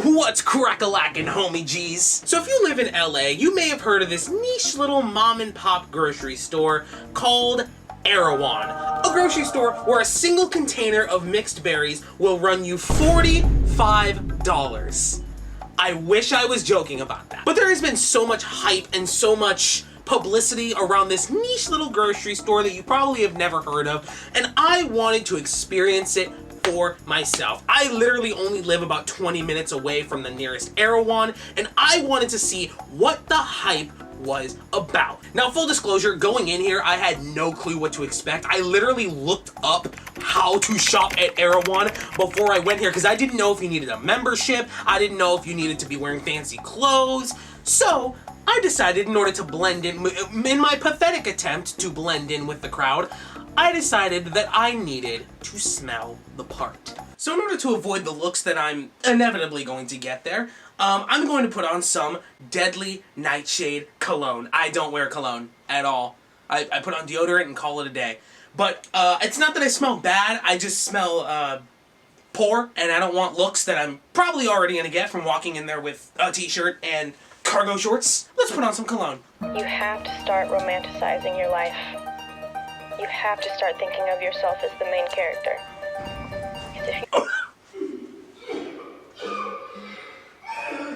What's crack-a-lackin', homie G's? So if you live in LA, you may have heard of this niche little mom and pop grocery store called Erewhon. A grocery store where a single container of mixed berries will run you $45. I wish I was joking about that. But there has been so much hype and so much publicity around this niche little grocery store that you probably have never heard of, and I wanted to experience it for myself. I literally only live about 20 minutes away from the nearest Erewhon, and I wanted to see what the hype was about. Now, full disclosure, going in here, I had no clue what to expect. I literally looked up how to shop at Erewhon before I went here because I didn't know if you needed a membership. I didn't know if you needed to be wearing fancy clothes. So I decided, in order to blend in my pathetic attempt to blend in with the crowd, I decided that I needed to smell the part. So in order to avoid the looks that I'm inevitably going to get there, I'm going to put on some Deadly Nightshade cologne. I don't wear cologne at all. I put on deodorant and call it a day. But it's not that I smell bad, I just smell poor, and I don't want looks that I'm probably already going to get from walking in there with a t-shirt and cargo shorts. Let's put on some cologne. You have to start romanticizing your life. You have to start thinking of yourself as the main character.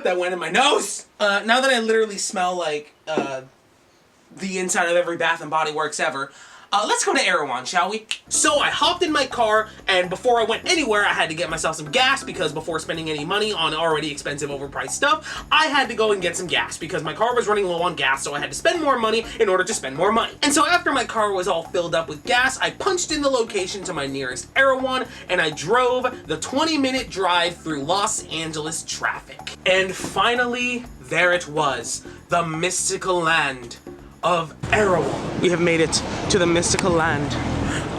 That went in my nose! Now that I literally smell like the inside of every Bath & Body Works ever, let's go to Erewhon, shall we? So I hopped in my car, and before I went anywhere, I had to get myself some gas, because before spending any money on already expensive, overpriced stuff, I had to go and get some gas, because my car was running low on gas, so I had to spend more money in order to spend more money. And so after my car was all filled up with gas, I punched in the location to my nearest Erewhon, and I drove the 20-minute drive through Los Angeles traffic. And finally, there it was, the mystical land of Erewhon. We have made it to the mystical land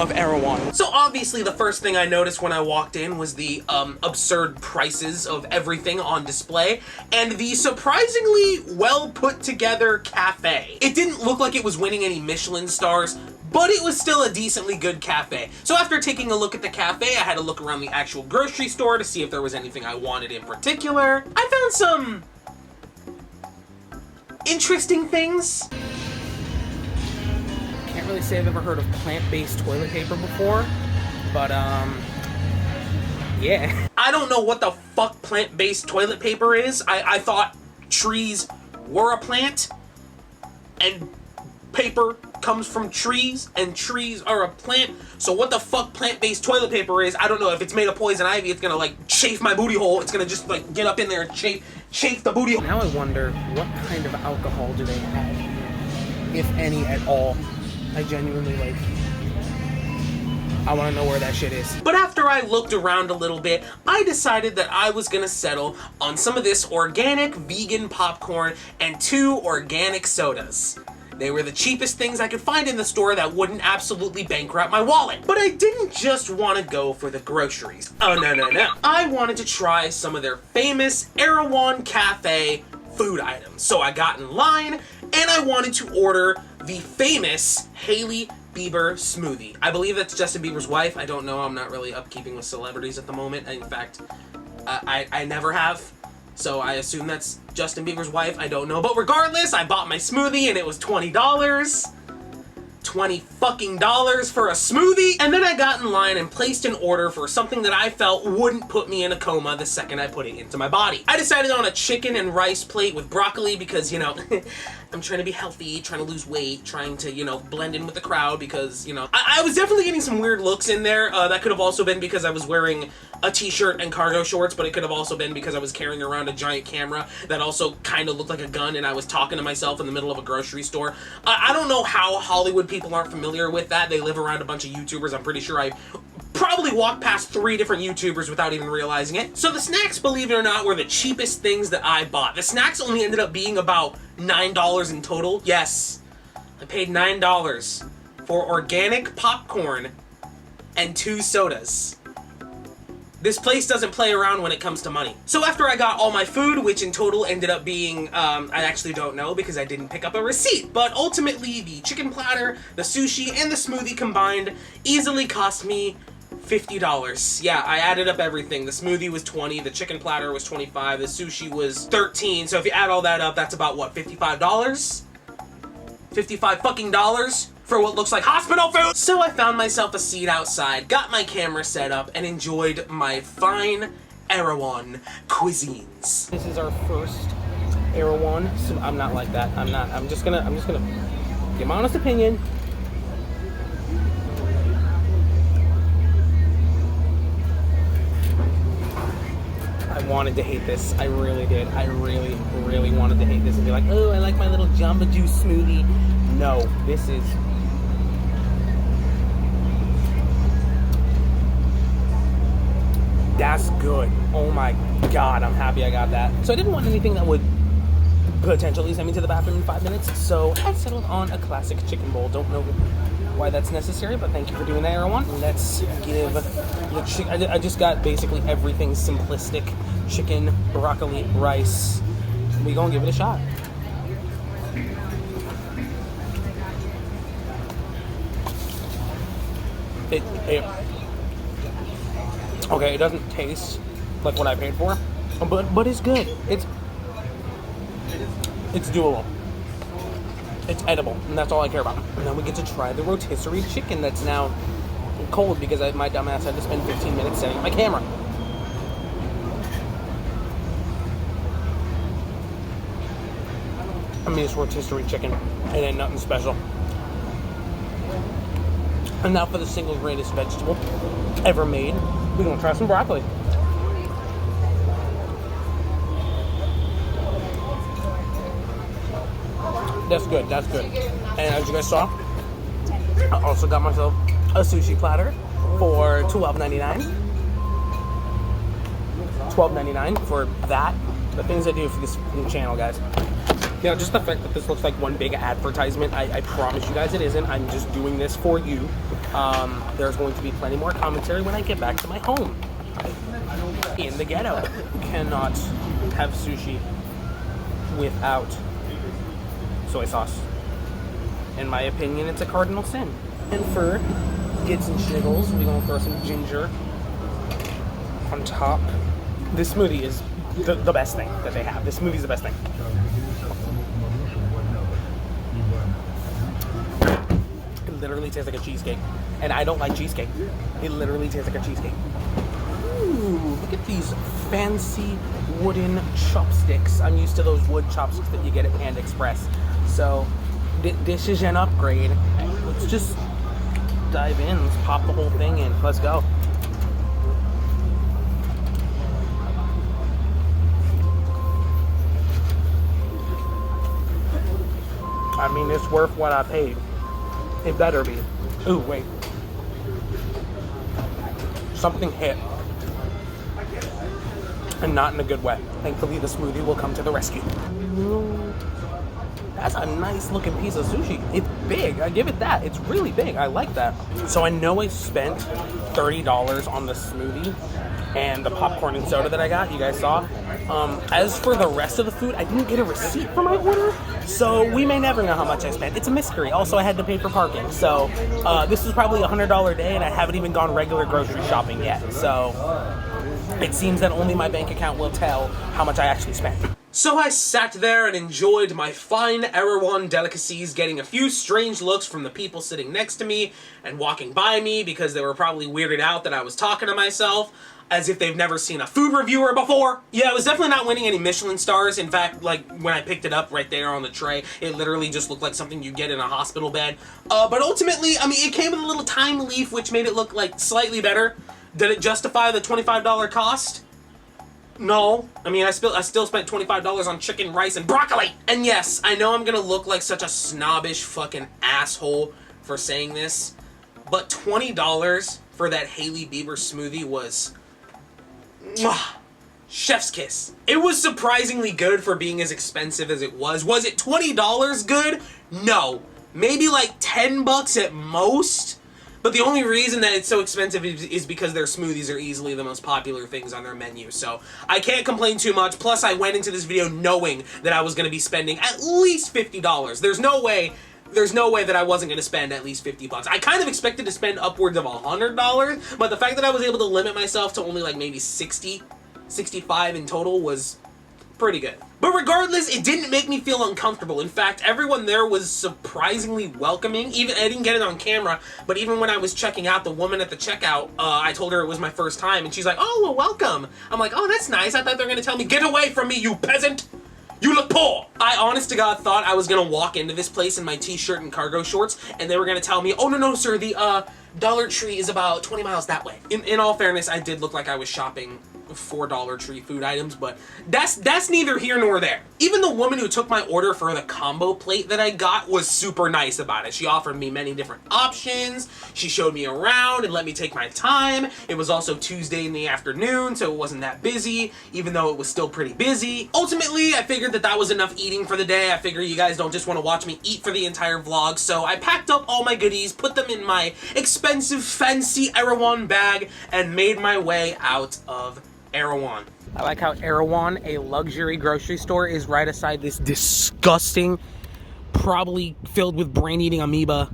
of Erewhon. So obviously the first thing I noticed when I walked in was the absurd prices of everything on display and the surprisingly well put together cafe. It didn't look like it was winning any Michelin stars, but it was still a decently good cafe. So after taking a look at the cafe, I had to look around the actual grocery store to see if there was anything I wanted in particular. I found some interesting things. Can't really say I've ever heard of plant-based toilet paper before, but yeah. I don't know what the fuck plant-based toilet paper is. I thought trees were a plant, and paper comes from trees, and trees are a plant. So what the fuck plant-based toilet paper is, I don't know. If it's made of poison ivy, it's gonna like chafe my booty hole. It's gonna just like get up in there and chafe the booty hole. Now I wonder, what kind of alcohol do they have, if any at all? I genuinely, like, I want to know where that shit is. But after I looked around a little bit, I decided that I was going to settle on some of this organic vegan popcorn and 2 organic sodas. They were the cheapest things I could find in the store that wouldn't absolutely bankrupt my wallet. But I didn't just want to go for the groceries. Oh, no. I wanted to try some of their famous Erewhon Cafe food items. So I got in line, and I wanted to order the famous Hailey Bieber smoothie. I believe that's Justin Bieber's wife. I don't know. I'm not really upkeeping with celebrities at the moment. In fact, I never have. So I assume that's Justin Bieber's wife. I don't know. But regardless, I bought my smoothie and it was $20. $20 fucking for a smoothie. And then I got in line and placed an order for something that I felt wouldn't put me in a coma the second I put it into my body. I decided on a chicken and rice plate with broccoli because, you know, I'm trying to be healthy, trying to lose weight, trying to, you know, blend in with the crowd because, you know, I was definitely getting some weird looks in there. That could have also been because I was wearing a t-shirt and cargo shorts, but it could have also been because I was carrying around a giant camera that also kind of looked like a gun and I was talking to myself in the middle of a grocery store. I don't know how Hollywood people aren't familiar with that. They live around a bunch of YouTubers. I'm pretty sure I probably walked past 3 different YouTubers without even realizing it. So the snacks, believe it or not, were the cheapest things that I bought. The snacks only ended up being about $9 in total. Yes, I paid $9 for organic popcorn and 2 sodas. This place doesn't play around when it comes to money. So after I got all my food, which in total ended up being, I actually don't know because I didn't pick up a receipt, but ultimately the chicken platter, the sushi, and the smoothie combined easily cost me $50. Yeah, I added up everything. The smoothie was 20, the chicken platter was 25, the sushi was 13. So if you add all that up, that's about what, $55? 55 fucking dollars for what looks like hospital food. So I found myself a seat outside, got my camera set up, and enjoyed my fine Erewhon cuisines. This is our first Erewhon. So I'm not like that. I'm just gonna give my honest opinion. I wanted to hate this. I really did. I really, really wanted to hate this and be like, oh, I like my little Jamba Juice smoothie. No, this is... That's good. Oh my god, I'm happy I got that. So I didn't want anything that would potentially send me to the bathroom in 5 minutes, so I settled on a classic chicken bowl. Don't know why that's necessary, but thank you for doing that, Erewhon. Let's give the chicken... I just got basically everything simplistic. Chicken, broccoli, rice. We gonna give it a shot. Okay, it doesn't taste like what I paid for, but it's good. It's doable. It's edible, and that's all I care about. And then we get to try the rotisserie chicken that's now cold because my dumbass had to spend 15 minutes setting up my camera. I mean, it's rotisserie chicken. It ain't nothing special. And now for the single greatest vegetable ever made, we're gonna try some broccoli. That's good, that's good. And as you guys saw, I also got myself a sushi platter for $12.99. $12.99 for that. The things I do for this channel, guys. You know, just the fact that this looks like one big advertisement, I promise you guys it isn't. I'm just doing this for you. There's going to be plenty more commentary when I get back to my home. In the ghetto. Cannot have sushi without soy sauce. In my opinion, it's a cardinal sin. And for gets and shiggles, we're gonna throw some ginger on top. This smoothie is the best thing that they have. This smoothie's the best thing. It literally tastes like a cheesecake. And I don't like cheesecake. It literally tastes like a cheesecake. Ooh, look at these fancy wooden chopsticks. I'm used to those wood chopsticks that you get at Panda Express. So, this is an upgrade. Let's just dive in. Let's pop the whole thing in. Let's go. I mean, it's worth what I paid. It better be. Ooh, wait. Something hit. And not in a good way. Thankfully, the smoothie will come to the rescue. That's a nice looking piece of sushi. It's big. I give it that. It's really big. I like that. So I know I spent $30 on the smoothie and the popcorn and soda that I got. You guys saw. As for the rest of the food, I didn't get a receipt for my order, so we may never know how much I spent. It's a mystery. Also, I had to pay for parking. So this is probably a $100 day, and I haven't even gone regular grocery shopping yet. So it seems that only my bank account will tell how much I actually spent. So I sat there and enjoyed my fine Erewhon delicacies, getting a few strange looks from the people sitting next to me and walking by me because they were probably weirded out that I was talking to myself, as if they've never seen a food reviewer before. Yeah, it was definitely not winning any Michelin stars. In fact, like, when I picked it up right there on the tray, it literally just looked like something you get in a hospital bed. But ultimately, I mean, it came with a little thyme leaf, which made it look, like, slightly better. Did it justify the $25 cost? No. I mean, I still spent $25 on chicken, rice, and broccoli! And yes, I know I'm gonna look like such a snobbish fucking asshole for saying this, but $20 for that Hailey Bieber smoothie was... mwah, chef's kiss. It was surprisingly good for being as expensive as it was. Was it $20 good? No. Maybe like $10 at most. But the only reason that it's so expensive is because their smoothies are easily the most popular things on their menu. So I can't complain too much. Plus, I went into this video knowing that I was going to be spending at least $50. There's no way there's no way that I wasn't going to spend at least $50. I kind of expected to spend upwards of $100, but the fact that I was able to limit myself to only like maybe 60, 65 in total was pretty good. But regardless, it didn't make me feel uncomfortable. In fact, everyone there was surprisingly welcoming. Even I didn't get it on camera, but even when I was checking out, the woman at the checkout, I told her it was my first time, and she's like, "Oh, well, welcome." I'm like, "Oh, that's nice. I thought they were gonna tell me, get away from me, you peasant! You look poor!" I honest to God thought I was gonna walk into this place in my t-shirt and cargo shorts, and they were gonna tell me, "Oh, no, sir, the Dollar Tree is about 20 miles that way." In all fairness, I did look like I was shopping for Dollar Tree food items, but that's neither here nor there. Even the woman who took my order for the combo plate that I got was super nice about it. She offered me many different options. She showed me around and let me take my time. It was also Tuesday in the afternoon, so it wasn't that busy, even though it was still pretty busy. Ultimately, I figured that was enough eating for the day. I figure you guys don't just want to watch me eat for the entire vlog, so I packed up all my goodies, put them in my expensive, fancy Erewhon bag, and made my way out of Erewhon. I like how Erewhon, a luxury grocery store, is right aside this disgusting, probably filled with brain-eating amoeba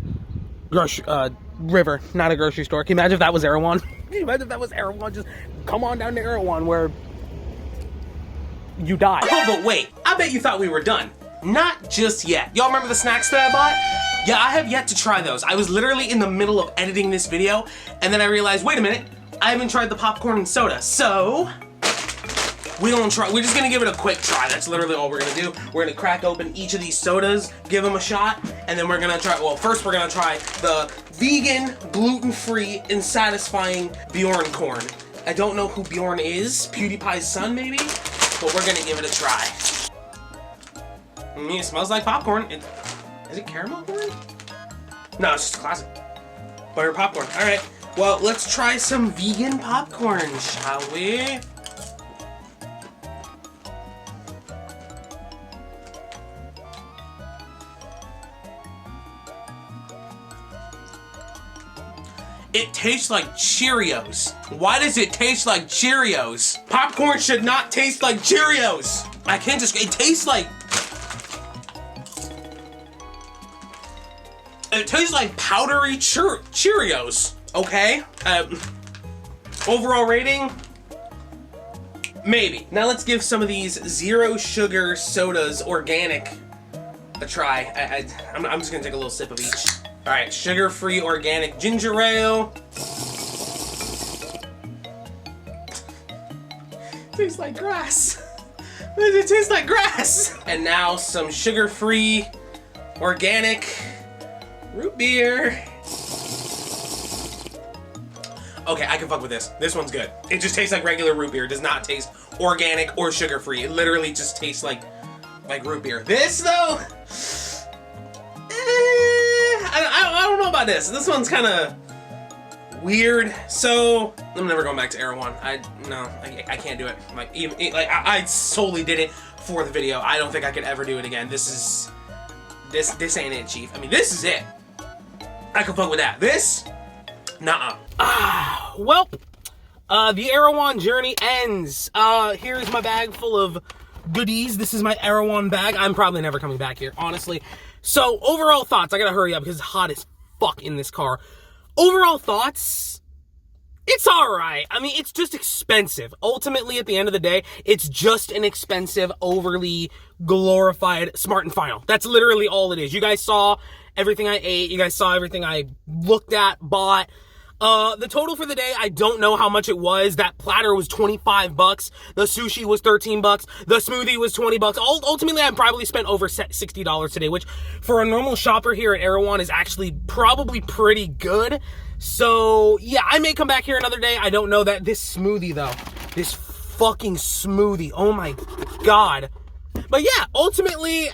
river, not a grocery store. Can you imagine if that was Erewhon? Can you imagine if that was Erewhon? Just come on down to Erewhon where you die. Oh, but wait, I bet you thought we were done. Not just yet. Y'all remember the snacks that I bought? Yeah, I have yet to try those. I was literally in the middle of editing this video, and then I realized, wait a minute, I haven't tried the popcorn and soda, so we're just gonna give it a quick try. That's literally all we're gonna do. We're gonna crack open each of these sodas, give them a shot, and then we're gonna try, well, first we're gonna try the vegan, gluten-free, and satisfying Bjorn corn. I don't know who Bjorn is, PewDiePie's son maybe, but we're gonna give it a try. It smells like popcorn. Is it caramel corn? No, it's just classic butter popcorn. All right. Well, let's try some vegan popcorn, shall we? It tastes like Cheerios. Why does it taste like Cheerios? Popcorn should not taste like Cheerios. I can't just, it tastes like powdery Cheerios. Okay, overall rating, maybe. Now let's give some of these zero sugar sodas organic a try. I'm just gonna take a little sip of each. All right, sugar-free organic ginger ale. Tastes like grass. It tastes like grass. And now some sugar-free organic root beer. Okay, I can fuck with this. This one's good. It just tastes like regular root beer. It does not taste organic or sugar-free. It literally just tastes like root beer. This, though, I don't know about this. This one's kind of weird. So I'm never going back to Erewhon. I can't do it. I solely did it for the video. I don't think I could ever do it again. This ain't it, Chief. I mean, this is it. I can fuck with that. This, nuh-uh. Well, the Erewhon journey ends. Here's my bag full of goodies. This is my Erewhon bag. I'm probably never coming back here, honestly. So, overall thoughts. I gotta hurry up because it's hot as fuck in this car. Overall thoughts, it's alright. I mean, it's just expensive. Ultimately, at the end of the day, it's just an expensive, overly glorified Smart and Final. That's literally all it is. You guys saw everything I ate. You guys saw everything I looked at, bought. The total for the day, I don't know how much it was. That platter was $25. The sushi was $13. The smoothie was $20. Ultimately, I probably spent over $60 today, which for a normal shopper here at Erewhon is actually probably pretty good. So, yeah, I may come back here another day. I don't know that. This smoothie, though. This fucking smoothie. Oh, my God. But, yeah, ultimately,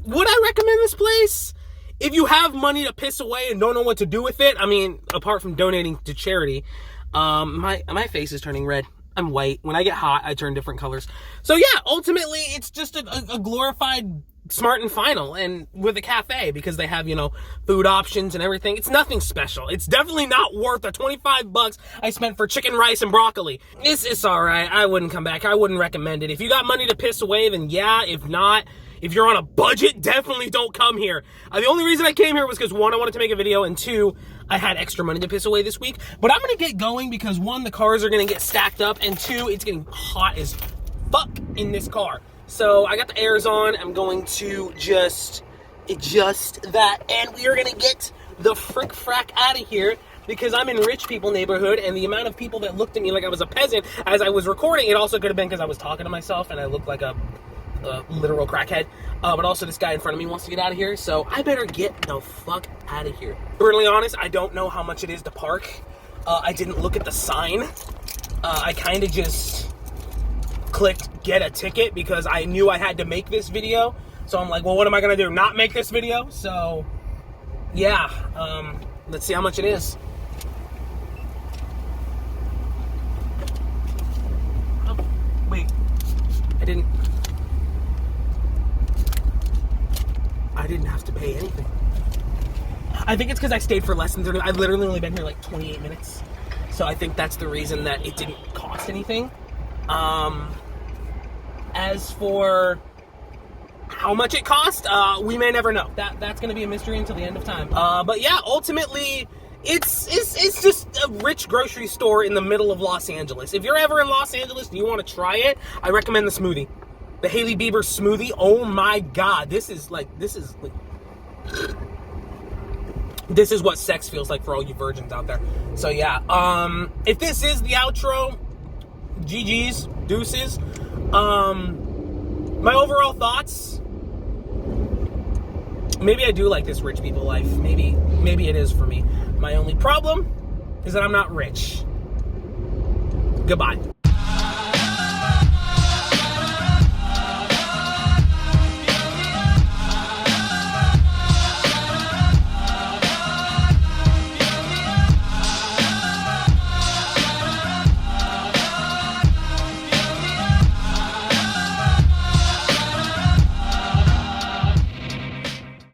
would I recommend this place? If you have money to piss away and don't know what to do with it, I mean, apart from donating to charity, my face is turning red. I'm white. When I get hot, I turn different colors. So yeah, ultimately, it's just a glorified Smart and Final, and with a cafe, because they have, you know, food options and everything. It's nothing special. It's definitely not worth the $25 I spent for chicken, rice, and broccoli. It's alright. I wouldn't come back. I wouldn't recommend it. If you got money to piss away, then yeah. If not, If you're on a budget, definitely don't come here. The only reason I came here was because, one, I wanted to make a video, and two, I had extra money to piss away this week. But I'm going to get going because, one, the cars are going to get stacked up, and two, it's getting hot as fuck in this car. So I got the airs on. I'm going to just adjust that, and we are going to get the frick frack out of here because I'm in rich people neighborhood, and the amount of people that looked at me like I was a peasant as I was recording, it also could have been because I was talking to myself and I looked like a literal crackhead. But also this guy in front of me wants to get out of here, so I better get the fuck out of here. Brutally honest, I don't know how much it is to park. I didn't look at the sign. I kind of just clicked get a ticket because I knew I had to make this video. So I'm like, well, what am I gonna do? Not make this video? So yeah, let's see how much it is. Oh, wait, I didn't have to pay anything. I think it's because I stayed for less than 30. I've literally only been here like 28 minutes. So I think that's the reason that it didn't cost anything. As for how much it cost, we may never know. That's going to be a mystery until the end of time. But yeah, ultimately, it's just a rich grocery store in the middle of Los Angeles. If you're ever in Los Angeles and you want to try it, I recommend the smoothie. The Hailey Bieber smoothie. Oh my god, this is what sex feels like for all you virgins out there. So yeah, if this is the outro, GG's, deuces. My overall thoughts, maybe I do like this rich people life. Maybe it is for me. My only problem is that I'm not rich. Goodbye.